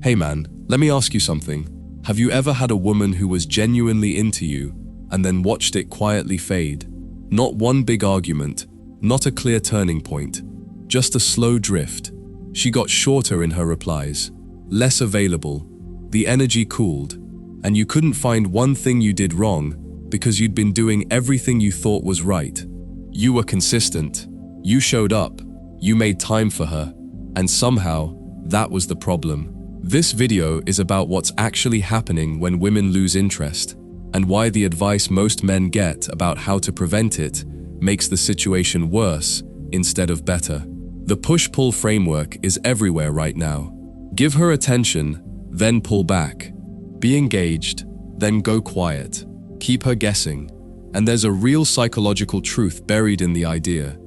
Hey man, let me ask you something. Have you ever had a woman who was genuinely into you and then watched it quietly fade? Not one big argument, not a clear turning point, just a slow drift. She got shorter in her replies, less available, the energy cooled, and you couldn't find one thing you did wrong because you'd been doing everything you thought was right. You were consistent, you showed up, you made time for her, and somehow that was the problem. This video is about what's actually happening when women lose interest, and why the advice most men get about how to prevent it makes the situation worse instead of better. The push-pull framework is everywhere right now. Give her attention, then pull back. Be engaged, then go quiet. Keep her guessing. And there's a real psychological truth buried in the idea.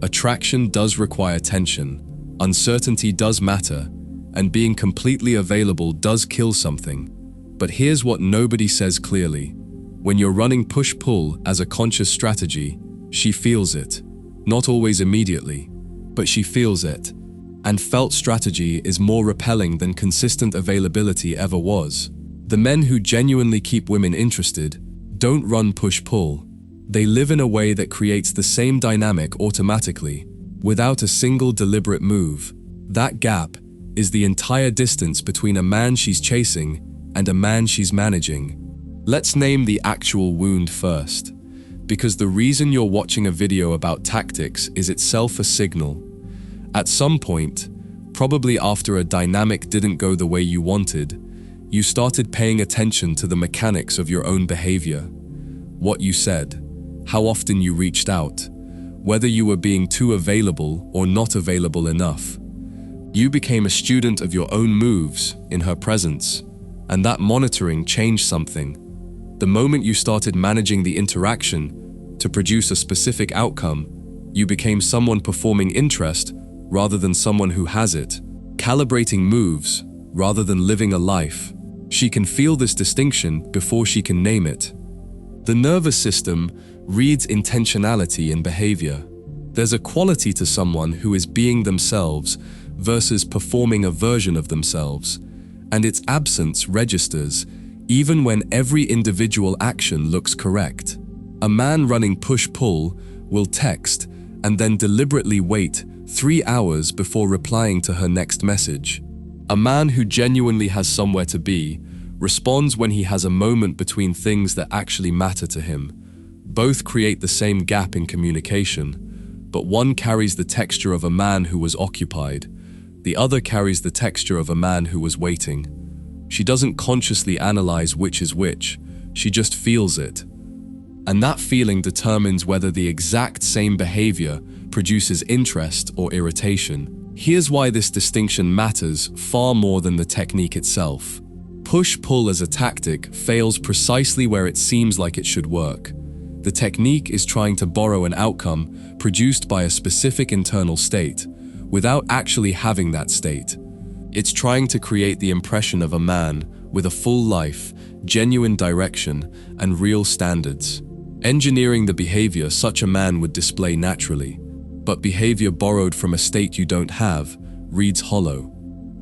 Attraction does require tension, uncertainty does matter, and being completely available does kill something. But here's what nobody says clearly. When you're running push-pull as a conscious strategy, she feels it. Not always immediately, but she feels it. And felt strategy is more repelling than consistent availability ever was. The men who genuinely keep women interested don't run push-pull. They live in a way that creates the same dynamic automatically, without a single deliberate move. That gap is the entire distance between a man she's chasing and a man she's managing. Let's name the actual wound first, because the reason you're watching a video about tactics is itself a signal. At some point, probably after a dynamic didn't go the way you wanted, you started paying attention to the mechanics of your own behavior. What you said, how often you reached out, whether you were being too available or not available enough. You became a student of your own moves in her presence, and that monitoring changed something. The moment you started managing the interaction to produce a specific outcome, you became someone performing interest rather than someone who has it, calibrating moves rather than living a life. She can feel this distinction before she can name it. The nervous system reads intentionality in behavior. There's a quality to someone who is being themselves versus performing a version of themselves, and its absence registers even when every individual action looks correct. A man running push-pull will text and then deliberately wait 3 hours before replying to her next message. A man who genuinely has somewhere to be responds when he has a moment between things that actually matter to him. Both create the same gap in communication, but one carries the texture of a man who was occupied. The other carries the texture of a man who was waiting. She doesn't consciously analyze which is which, she just feels it. And that feeling determines whether the exact same behavior produces interest or irritation. Here's why this distinction matters far more than the technique itself. Push-pull as a tactic fails precisely where it seems like it should work. The technique is trying to borrow an outcome produced by a specific internal state, without actually having that state. It's trying to create the impression of a man with a full life, genuine direction, and real standards. Engineering the behavior such a man would display naturally, but behavior borrowed from a state you don't have reads hollow.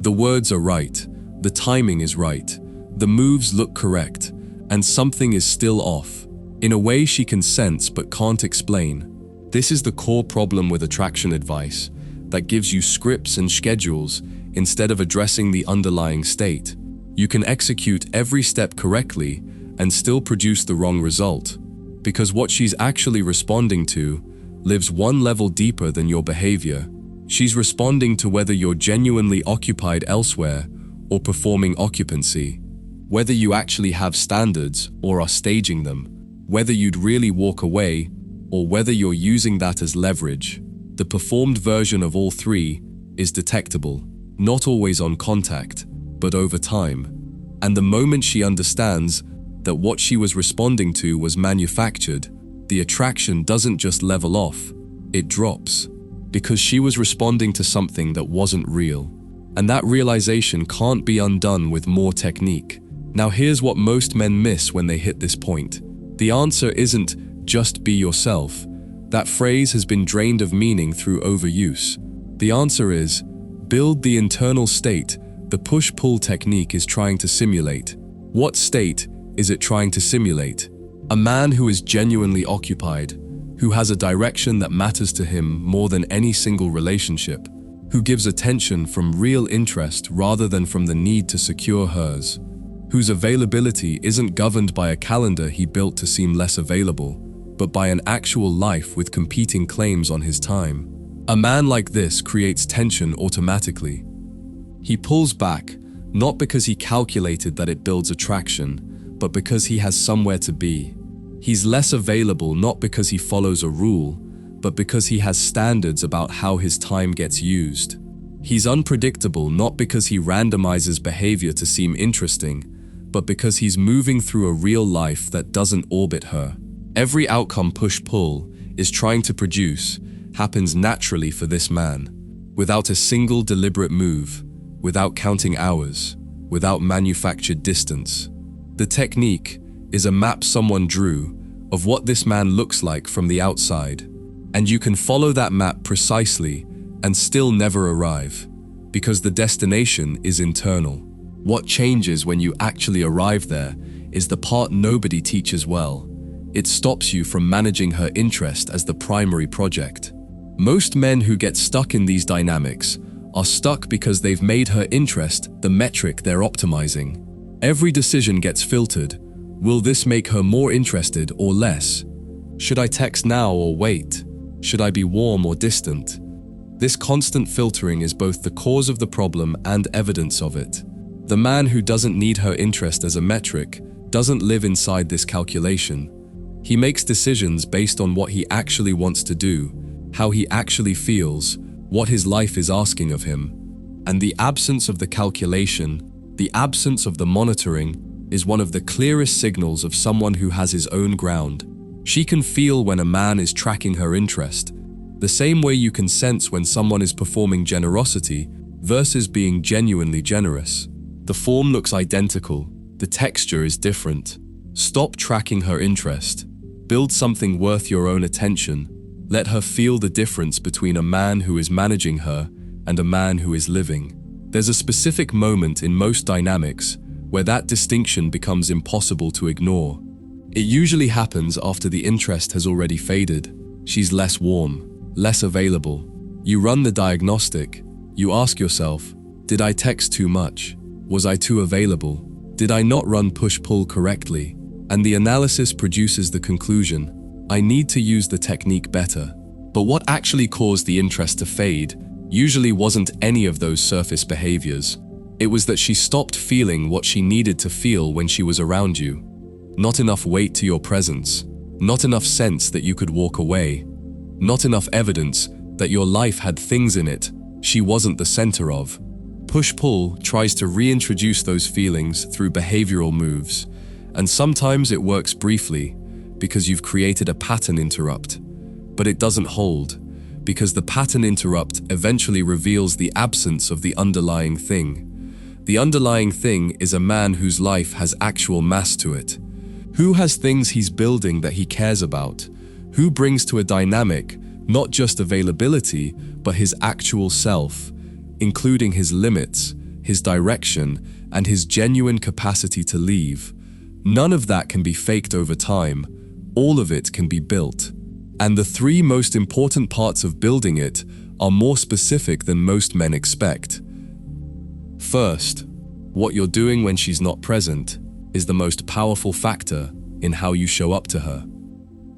The words are right, the timing is right, the moves look correct, and something is still off, in a way she can sense but can't explain. This is the core problem with attraction advice, that gives you scripts and schedules instead of addressing the underlying state. You can execute every step correctly and still produce the wrong result, because what she's actually responding to lives one level deeper than your behavior. She's responding to whether you're genuinely occupied elsewhere or performing occupancy, whether you actually have standards or are staging them, whether you'd really walk away or whether you're using that as leverage. The performed version of all three is detectable, not always on contact, but over time. And the moment she understands that what she was responding to was manufactured, the attraction doesn't just level off, it drops, because she was responding to something that wasn't real. And that realization can't be undone with more technique. Now here's what most men miss when they hit this point. The answer isn't just be yourself. That phrase has been drained of meaning through overuse. The answer is, build the internal state the push-pull technique is trying to simulate? What state is it trying to simulate? A man who is genuinely occupied, who has a direction that matters to him more than any single relationship, who gives attention from real interest rather than from the need to secure hers, whose availability isn't governed by a calendar he built to seem less available, but by an actual life with competing claims on his time. A man like this creates tension automatically. He pulls back, not because he calculated that it builds attraction, but because he has somewhere to be. He's less available not because he follows a rule, but because he has standards about how his time gets used. He's unpredictable not because he randomizes behavior to seem interesting, but because he's moving through a real life that doesn't orbit her. Every outcome push-pull is trying to produce happens naturally for this man, without a single deliberate move, without counting hours, without manufactured distance. The technique is a map someone drew of what this man looks like from the outside, and you can follow that map precisely and still never arrive, because the destination is internal. What changes when you actually arrive there is the part nobody teaches well. It stops you from managing her interest as the primary project. Most men who get stuck in these dynamics are stuck because they've made her interest the metric they're optimizing. Every decision gets filtered. Will this make her more interested or less? Should I text now or wait? Should I be warm or distant? This constant filtering is both the cause of the problem and evidence of it. The man who doesn't need her interest as a metric doesn't live inside this calculation. He makes decisions based on what he actually wants to do, how he actually feels, what his life is asking of him. And the absence of the calculation, the absence of the monitoring, is one of the clearest signals of someone who has his own ground. She can feel when a man is tracking her interest, the same way you can sense when someone is performing generosity versus being genuinely generous. The form looks identical, the texture is different. Stop tracking her interest. Build something worth your own attention. Let her feel the difference between a man who is managing her and a man who is living. There's a specific moment in most dynamics where that distinction becomes impossible to ignore. It usually happens after the interest has already faded. She's less warm, less available. You run the diagnostic. You ask yourself, did I text too much? Was I too available? Did I not run push-pull correctly? And the analysis produces the conclusion, I need to use the technique better. But what actually caused the interest to fade usually wasn't any of those surface behaviors. It was that she stopped feeling what she needed to feel when she was around you. Not enough weight to your presence. Not enough sense that you could walk away. Not enough evidence that your life had things in it she wasn't the center of. Push-pull tries to reintroduce those feelings through behavioral moves, and sometimes it works briefly because you've created a pattern interrupt. But it doesn't hold, because the pattern interrupt eventually reveals the absence of the underlying thing. The underlying thing is a man whose life has actual mass to it. Who has things he's building that he cares about? Who brings to a dynamic not just availability, but his actual self, including his limits, his direction, and his genuine capacity to leave? None of that can be faked over time. All of it can be built. And the three most important parts of building it are more specific than most men expect. First, what you're doing when she's not present is the most powerful factor in how you show up to her.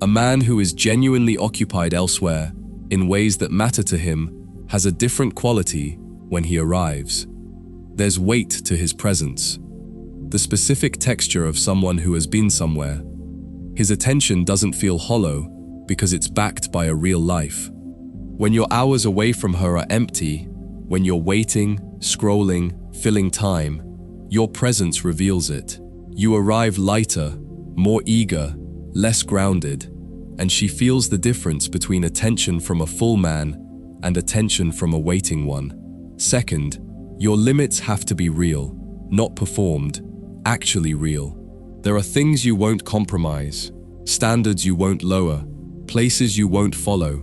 A man who is genuinely occupied elsewhere, in ways that matter to him, has a different quality when he arrives. There's weight to his presence, the specific texture of someone who has been somewhere. His attention doesn't feel hollow because it's backed by a real life. When your hours away from her are empty, when you're waiting, scrolling, filling time, your presence reveals it. You arrive lighter, more eager, less grounded, and she feels the difference between attention from a full man and attention from a waiting one. Second, your limits have to be real, not performed, actually real. There are things you won't compromise, standards you won't lower, places you won't follow,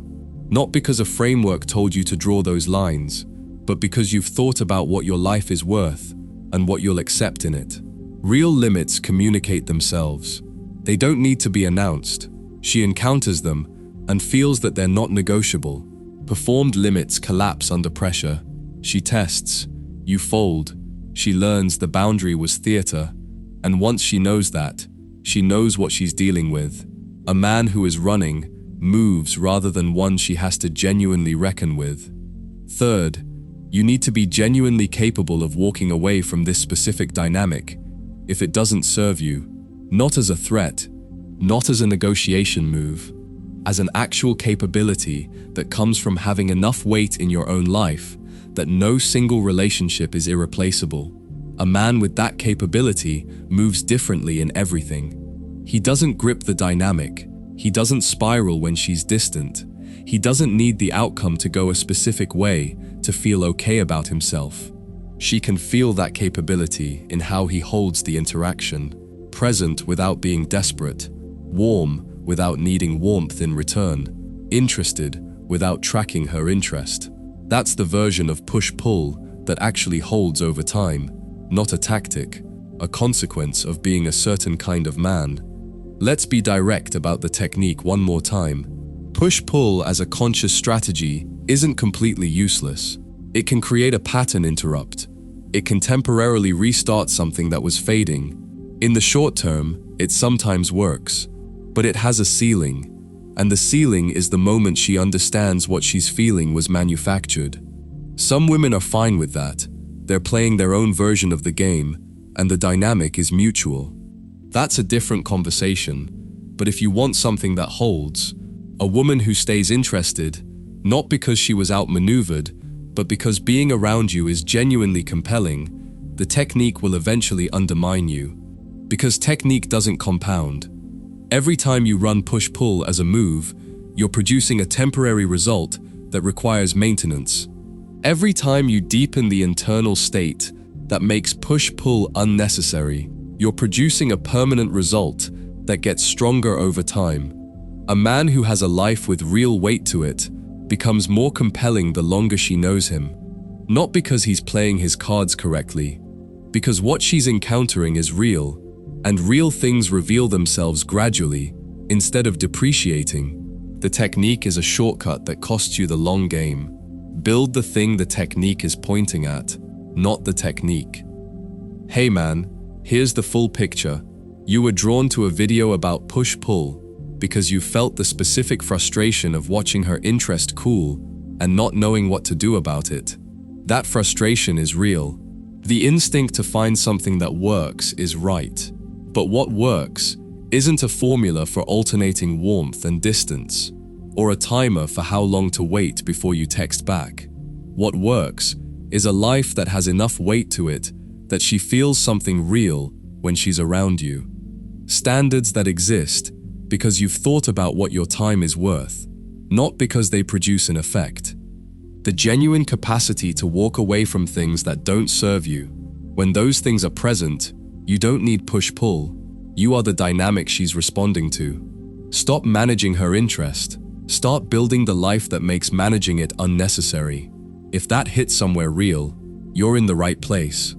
not because a framework told you to draw those lines, but because you've thought about what your life is worth and what you'll accept in it. Real limits communicate themselves. They don't need to be announced. She encounters them and feels that they're not negotiable. Performed limits collapse under pressure. She tests, you fold. She learns the boundary was theater, and once she knows that, she knows what she's dealing with. A man who is running moves rather than one she has to genuinely reckon with. Third, you need to be genuinely capable of walking away from this specific dynamic if it doesn't serve you, not as a threat, not as a negotiation move, as an actual capability that comes from having enough weight in your own life that no single relationship is irreplaceable. A man with that capability moves differently in everything. He doesn't grip the dynamic. He doesn't spiral when she's distant. He doesn't need the outcome to go a specific way to feel okay about himself. She can feel that capability in how he holds the interaction, present without being desperate, warm without needing warmth in return, interested without tracking her interest. That's the version of push-pull that actually holds over time, not a tactic, a consequence of being a certain kind of man. Let's be direct about the technique one more time. Push-pull as a conscious strategy isn't completely useless. It can create a pattern interrupt. It can temporarily restart something that was fading. In the short term, it sometimes works, but it has a ceiling, and the ceiling is the moment she understands what she's feeling was manufactured. Some women are fine with that. They're playing their own version of the game, and the dynamic is mutual. That's a different conversation, but if you want something that holds, a woman who stays interested, not because she was outmaneuvered, but because being around you is genuinely compelling, the technique will eventually undermine you. Because technique doesn't compound. Every time you run push-pull as a move, you're producing a temporary result that requires maintenance. Every time you deepen the internal state that makes push-pull unnecessary, you're producing a permanent result that gets stronger over time. A man who has a life with real weight to it becomes more compelling the longer she knows him. Not because he's playing his cards correctly, because what she's encountering is real, and real things reveal themselves gradually, instead of depreciating. The technique is a shortcut that costs you the long game. Build the thing the technique is pointing at, not the technique. Hey man, here's the full picture. You were drawn to a video about push-pull because you felt the specific frustration of watching her interest cool and not knowing what to do about it. That frustration is real. The instinct to find something that works is right. But what works isn't a formula for alternating warmth and distance, or a timer for how long to wait before you text back. What works is a life that has enough weight to it that she feels something real when she's around you. Standards that exist because you've thought about what your time is worth, not because they produce an effect. The genuine capacity to walk away from things that don't serve you. When those things are present, you don't need push-pull. You are the dynamic she's responding to. Stop managing her interest. Start building the life that makes managing it unnecessary. If that hits somewhere real, you're in the right place.